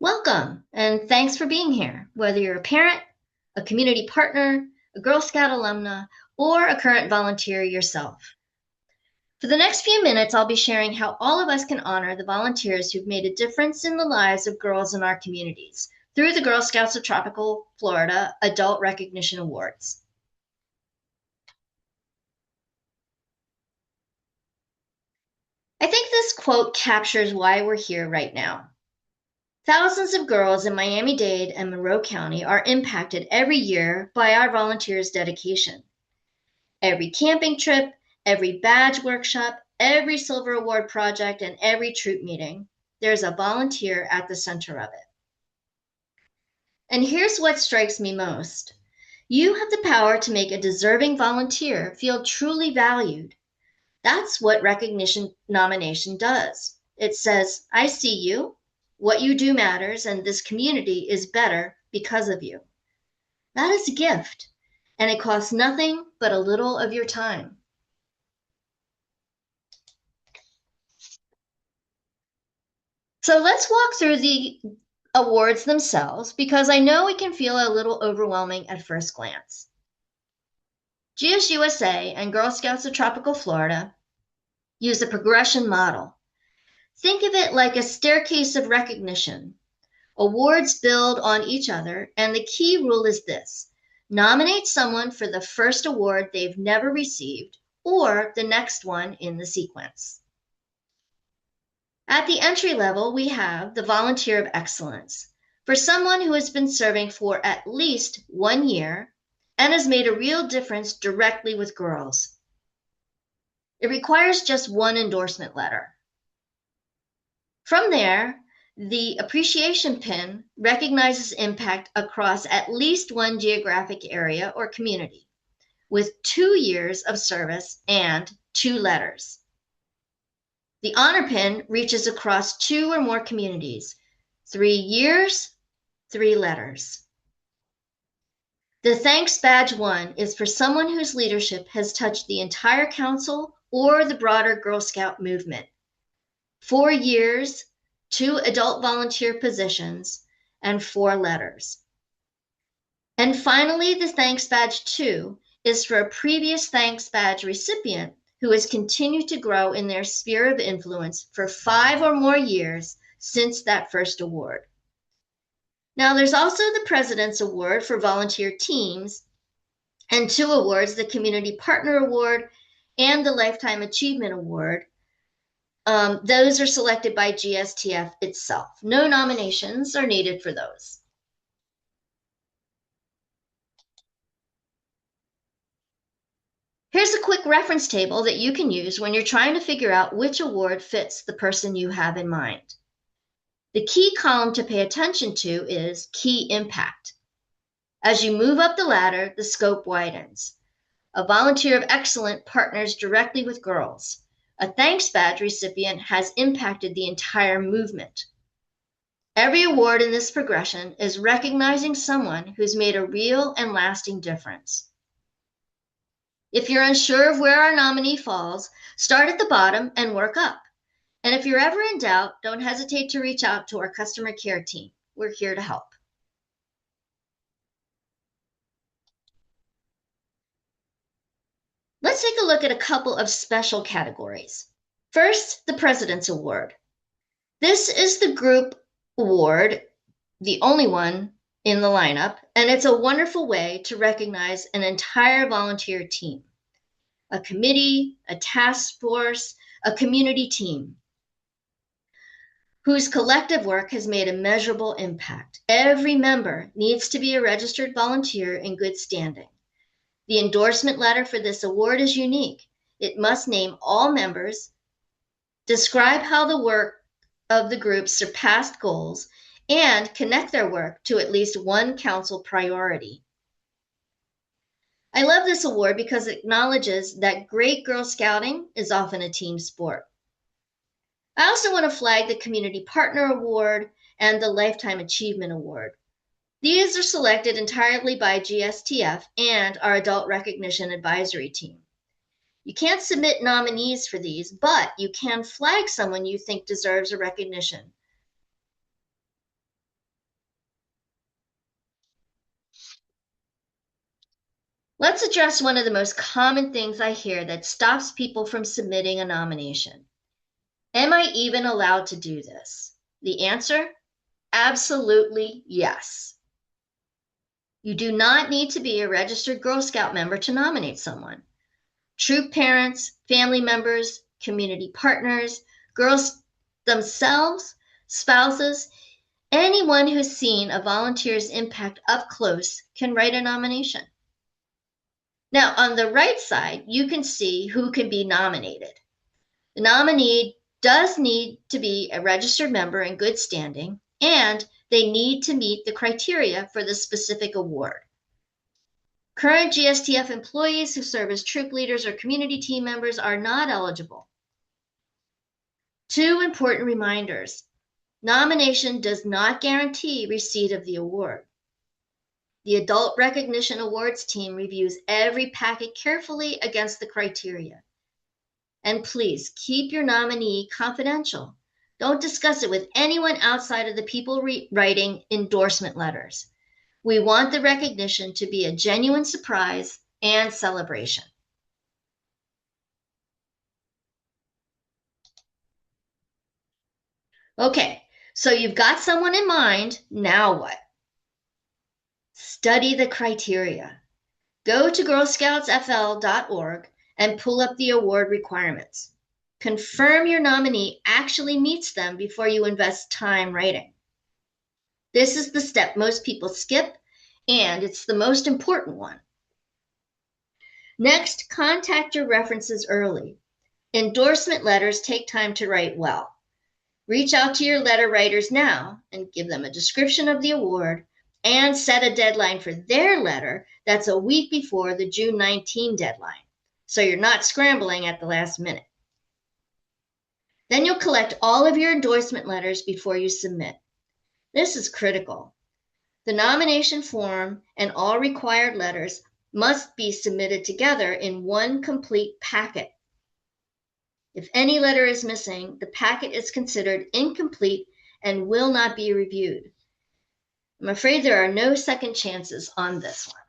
Welcome, and thanks for being here. Whether you're a parent, a community partner, a Girl Scout alumna, or a current volunteer yourself. For the next few minutes, I'll be sharing how all of us can honor the volunteers who've made a difference in the lives of girls in our communities through the Girl Scouts of Tropical Florida Adult Recognition Awards. I think this quote captures why we're here right now. Thousands of girls in Miami-Dade and Monroe County are impacted every year by our volunteers' dedication. Every camping trip, every badge workshop, every Silver Award project, and every troop meeting, there's a volunteer at the center of it. And here's what strikes me most. You have the power to make a deserving volunteer feel truly valued. That's what recognition nomination does. It says, I see you, what you do matters, and this community is better because of you. That is a gift, and it costs nothing but a little of your time. So let's walk through the awards themselves because I know it can feel a little overwhelming at first glance. GSUSA and Girl Scouts of Tropical Florida use a progression model. Think of it like a staircase of recognition. Awards build on each other, and the key rule is this: nominate someone for the first award they've never received or the next one in the sequence. At the entry level, we have the Volunteer of Excellence for someone who has been serving for at least 1 year and has made a real difference directly with girls. It requires just one endorsement letter. From there, the appreciation pin recognizes impact across at least one geographic area or community with 2 years of service and 2 letters. The honor pin reaches across 2 or more communities, 3 years, 3 letters. The Thanks Badge 1 is for someone whose leadership has touched the entire council or the broader Girl Scout movement. 4 years, 2 adult volunteer positions, and 4 letters. And finally, the Thanks Badge 2 is for a previous Thanks Badge recipient who has continued to grow in their sphere of influence for 5 or more years since that first award. Now, there's also the President's Award for volunteer teams and 2 awards, the Community Partner Award and the Lifetime Achievement Award. Those are selected by GSTF itself. No nominations are needed for those. Here's a quick reference table that you can use when you're trying to figure out which award fits the person you have in mind. The key column to pay attention to is Key Impact. As you move up the ladder, the scope widens. A Volunteer of Excellence partners directly with girls. A Thanks Badge recipient has impacted the entire movement. Every award in this progression is recognizing someone who's made a real and lasting difference. If you're unsure of where our nominee falls, start at the bottom and work up. And if you're ever in doubt, don't hesitate to reach out to our customer care team. We're here to help. Let's take a look at a couple of special categories. First, the President's Award. This is the group award, the only one in the lineup, and it's a wonderful way to recognize an entire volunteer team, a committee, a task force, a community team, whose collective work has made a measurable impact. Every member needs to be a registered volunteer in good standing. The endorsement letter for this award is unique. It must name all members, describe how the work of the group surpassed goals, and connect their work to at least one council priority. I love this award because it acknowledges that great Girl Scouting is often a team sport. I also want to flag the Community Partner Award and the Lifetime Achievement Award. These are selected entirely by GSTF and our Adult Recognition Advisory Team. You can't submit nominees for these, but you can flag someone you think deserves a recognition. Let's address one of the most common things I hear that stops people from submitting a nomination. Am I even allowed to do this? The answer? Absolutely yes. You do not need to be a registered Girl Scout member to nominate someone. Troop parents, family members, community partners, girls themselves, spouses, anyone who's seen a volunteer's impact up close can write a nomination. Now, on the right side, you can see who can be nominated. The nominee does need to be a registered member in good standing, and they need to meet the criteria for the specific award. Current GSTF employees who serve as troop leaders or community team members are not eligible. Two important reminders. Nomination does not guarantee receipt of the award. The Adult Recognition Awards team reviews every packet carefully against the criteria. And please keep your nominee confidential. Don't discuss it with anyone outside of the people writing endorsement letters. We want the recognition to be a genuine surprise and celebration. Okay, so you've got someone in mind. Now what? Study the criteria. Go to girlscoutsfl.org and pull up the award requirements. Confirm your nominee actually meets them before you invest time writing. This is the step most people skip, and it's the most important one. Next, contact your references early. Endorsement letters take time to write well. Reach out to your letter writers now and give them a description of the award and set a deadline for their letter that's a week before the June 19 deadline, so you're not scrambling at the last minute. Then you'll collect all of your endorsement letters before you submit. This is critical. The nomination form and all required letters must be submitted together in one complete packet. If any letter is missing, the packet is considered incomplete and will not be reviewed. I'm afraid there are no second chances on this one.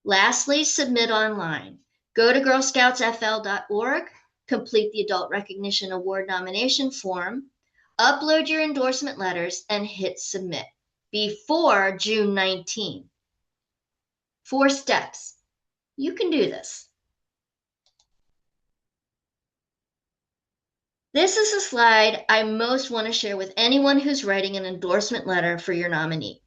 Lastly, submit online. Go to girlscoutsfl.org, complete the Adult Recognition Award nomination form, upload your endorsement letters, and hit submit before June 19. 4 steps. You can do this. This is a slide I most want to share with anyone who's writing an endorsement letter for your nominee.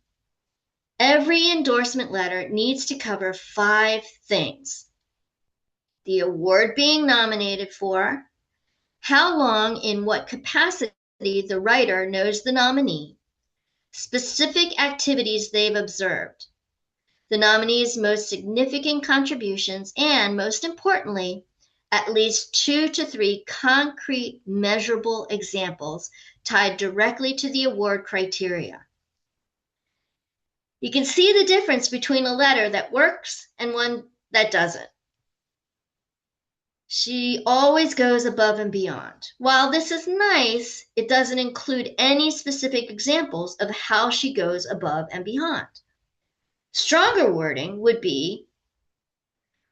Every endorsement letter needs to cover 5 things. The award being nominated for, how long in what capacity the writer knows the nominee, specific activities they've observed, the nominee's most significant contributions, and most importantly, at least 2 to 3 concrete, measurable examples tied directly to the award criteria. You can see the difference between a letter that works and one that doesn't. She always goes above and beyond. While this is nice, it doesn't include any specific examples of how she goes above and beyond. Stronger wording would be,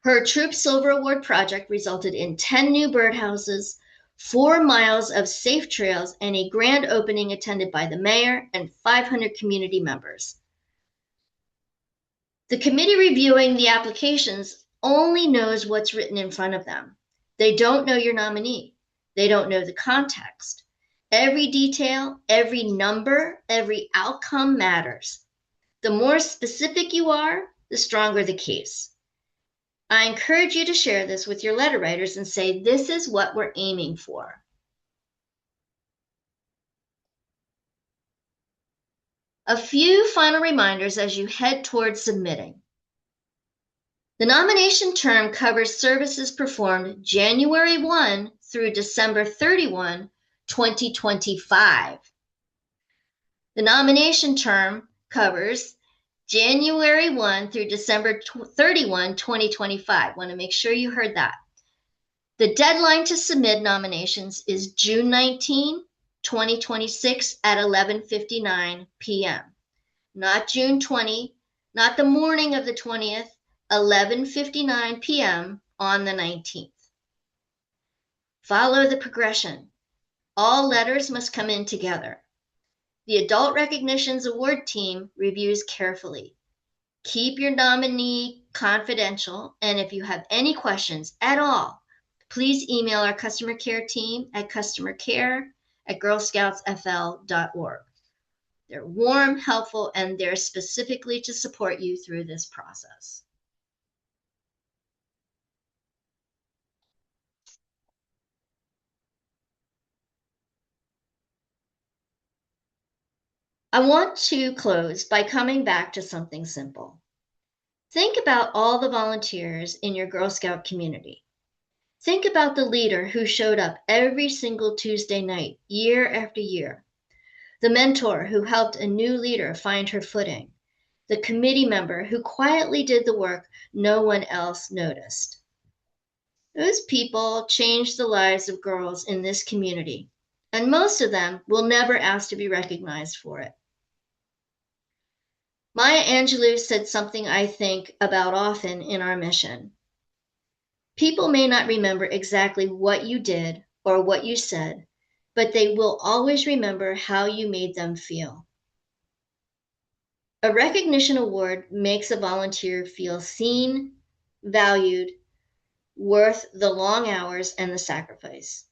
her Troop Silver Award project resulted in 10 new birdhouses, 4 miles of safe trails, and a grand opening attended by the mayor and 500 community members. The committee reviewing the applications only knows what's written in front of them. They don't know your nominee. They don't know the context. Every detail, every number, every outcome matters. The more specific you are, the stronger the case. I encourage you to share this with your letter writers and say, this is what we're aiming for. A few final reminders as you head towards submitting. The nomination term covers services performed January 1 through December 31, 2025. The nomination term covers January 1 through December 31, 2025. Want to make sure you heard that. The deadline to submit nominations is June 19, 2026 at 11:59 p.m. Not June 20, not the morning of the 20th, 11:59 p.m. on the 19th. Follow the progression. All letters must come in together. The Adult Recognitions Award team reviews carefully. Keep your nominee confidential, and if you have any questions at all, please email our customer care team at customercare@girlscoutsfl.org. They're warm, helpful, and they're specifically to support you through this process. I want to close by coming back to something simple. Think about all the volunteers in your Girl Scout community. Think about the leader who showed up every single Tuesday night, year after year. The mentor who helped a new leader find her footing. The committee member who quietly did the work no one else noticed. Those people changed the lives of girls in this community, and most of them will never ask to be recognized for it. Maya Angelou said something I think about often in our mission. People may not remember exactly what you did or what you said, but they will always remember how you made them feel. A recognition award makes a volunteer feel seen, valued, worth the long hours and the sacrifice.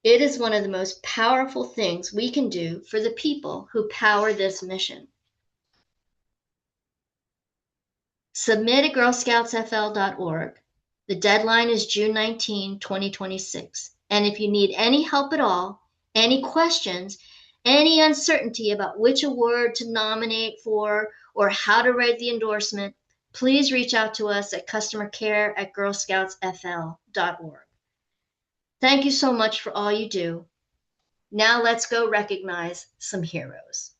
It is one of the most powerful things we can do for the people who power this mission. Submit at girlscoutsfl.org. The deadline is June 19, 2026. And if you need any help at all, any questions, any uncertainty about which award to nominate for or how to write the endorsement, please reach out to us at customercare@girlscoutsfl.org. Thank you so much for all you do. Now let's go recognize some heroes.